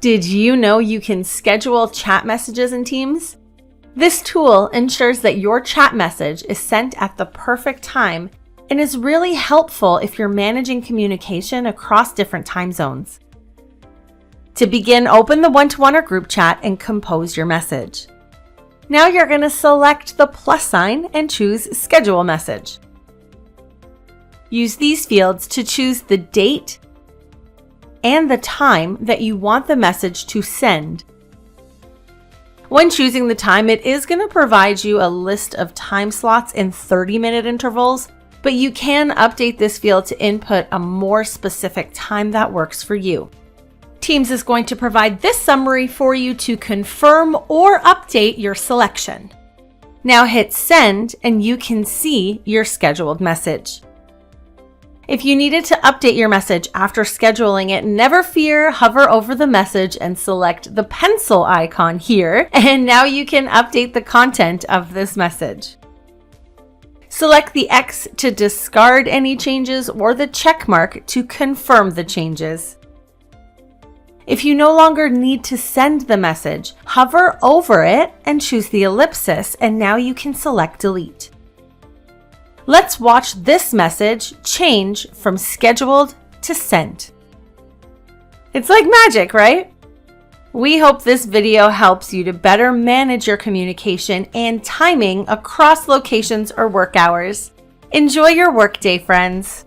Did you know you can schedule chat messages in Teams? This tool ensures that your chat message is sent at the perfect time and is really helpful if you're managing communication across different time zones. To begin, open the one-to-one or group chat and compose your message. Now you're going to select the plus sign and choose Schedule Message. Use these fields to choose the date and the time that you want the message to send. When choosing the time, it is going to provide you a list of time slots in 30-minute intervals, but you can update this field to input a more specific time that works for you. Teams is going to provide this summary for you to confirm or update your selection. Now hit send and you can see your scheduled message. If you needed to update your message after scheduling it, never fear, hover over the message and select the pencil icon here, and now you can update the content of this message. Select the X to discard any changes or the check mark to confirm the changes. If you no longer need to send the message, hover over it and choose the ellipsis, and now you can select delete. Let's watch this message change from scheduled to sent. It's like magic, right? We hope this video helps you to better manage your communication and timing across locations or work hours. Enjoy your workday, friends.